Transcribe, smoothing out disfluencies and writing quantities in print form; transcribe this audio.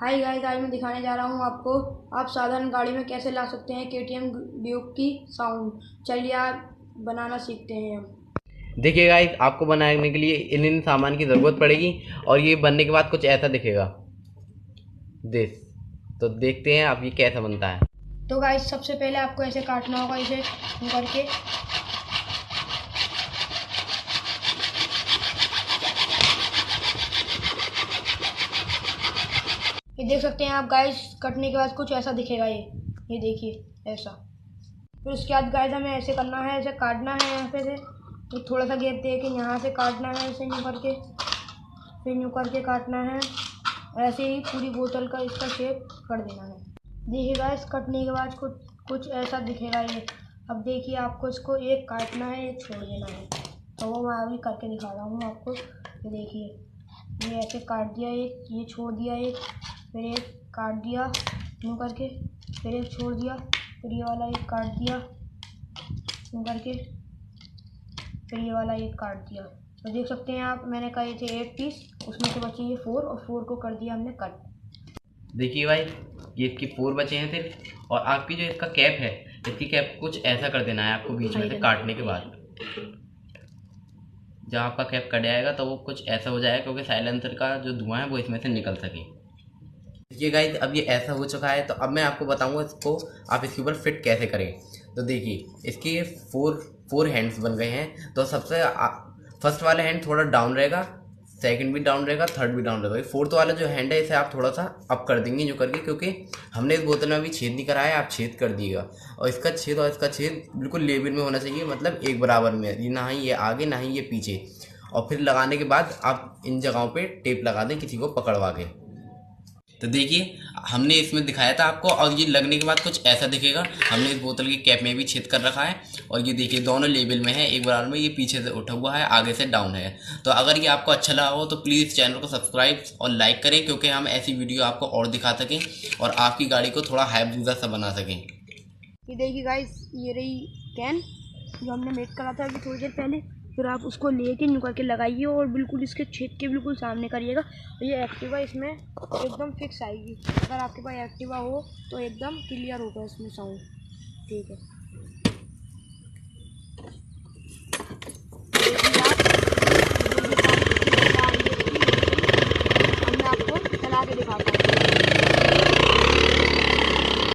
Hi guys, आज मैं दिखाने जा रहा हूँ आपको आप साधारण गाड़ी में कैसे ला सकते हैं KTM ड्यूक की साउंड। चलिए आप बनाना सीखते हैं हम। देखिए गाइस, आपको बनाने के लिए इन सामान की ज़रूरत पड़ेगी और ये बनने के बाद कुछ ऐसा दिखेगा। देख तो देखते हैं आप ये कैसा बनता है। तो गाइस, सबसे पहले आपको ऐसे काटना होगा, इसे करके। ये देख सकते हैं आप गाइस, कटने के बाद कुछ ऐसा दिखेगा। ये देखिए ऐसा। फिर उसके बाद गाइस हमें ऐसे करना है, ऐसे काटना है यहाँ पे से। तो थोड़ा सा गैप दे के यहाँ से काटना है, ऐसे यूँ करके, फिर यूँ करके काटना है। ऐसे ही पूरी बोतल का इसका शेप कर देना है। देखिए गाइस, कटने के बाद कुछ ऐसा दिखेगा ये। अब देखिए, आपको इसको एक काटना है, एक छोड़ देना है। तो वो मैं अभी करके दिखा रहा हूँ आपको। ये देखिए, ये ऐसे काट दिया एक, ये छोड़ दिया एक, फिर एक काट दिया यूँ करके, फिर एक छोड़ दिया, फिर ये वाला एक काट दिया यूँ करके, फिर ये वाला एक काट दिया। तो देख सकते हैं आप, मैंने कहे थे 8 पीस, उसमें से बचे ये 4 और 4 को कर दिया हमने कट। देखिए भाई, ये इसकी 4 बचे हैं सिर्फ। और आपकी जो इसका कैप है, इसकी कैप कुछ ऐसा कर देना है आपको बीच में से काटने के बाद। जब आपका कैप कट जाएगा तो वो कुछ ऐसा हो जाएगा, क्योंकि साइलेंसर का जो धुआं है वो इसमें से निकल सके। देखिए गाइस, अब ये ऐसा हो चुका है, तो अब मैं आपको बताऊंगा इसको आप इसके ऊपर फिट कैसे करें। तो देखिए, इसके फोर हैंड्स बन गए हैं। तो सबसे फर्स्ट वाला हैंड थोड़ा डाउन रहेगा, सेकंड भी डाउन रहेगा, थर्ड भी डाउन रहेगा। फोर्थ वाला जो हैंड है इसे आप थोड़ा सा अप कर देंगे जो करके, क्योंकि हमने इस बोतल में अभी छेद नहीं कराया, आप छेद कर दिएगा। और इसका छेद और इसका छेद बिल्कुल लेवल में होना चाहिए, मतलब एक बराबर में, ना ही ये आगे ना ही ये पीछे। और फिर लगाने के बाद आप इन जगहों पे टेप लगा दें किसी को पकड़वा के। तो देखिए, हमने इसमें दिखाया था आपको, और ये लगने के बाद कुछ ऐसा दिखेगा। हमने इस बोतल की कैप में भी छेद कर रखा है, और ये देखिए दोनों लेवल में है, एक बराबर में। ये पीछे से उठा हुआ है, आगे से डाउन है। तो अगर ये आपको अच्छा लगा हो तो प्लीज़ इस चैनल को सब्सक्राइब और लाइक करें, क्योंकि हम ऐसी वीडियो आपको और दिखा सकें और आपकी गाड़ी को थोड़ा हाइब्रिड सा बना सकें। ये देखिए गाइस, ये रही कैन जो हमने मेक करा था अभी थोड़ी देर पहले। फिर आप उसको लेके यूँ करके लगाइए और बिल्कुल इसके छेद के बिल्कुल सामने करिएगा। ये एक्टिवा इसमें एकदम फिक्स आएगी। अगर आपके पास एक्टिवा हो तो एकदम क्लियर होगा इसमें साउंड। ठीक है।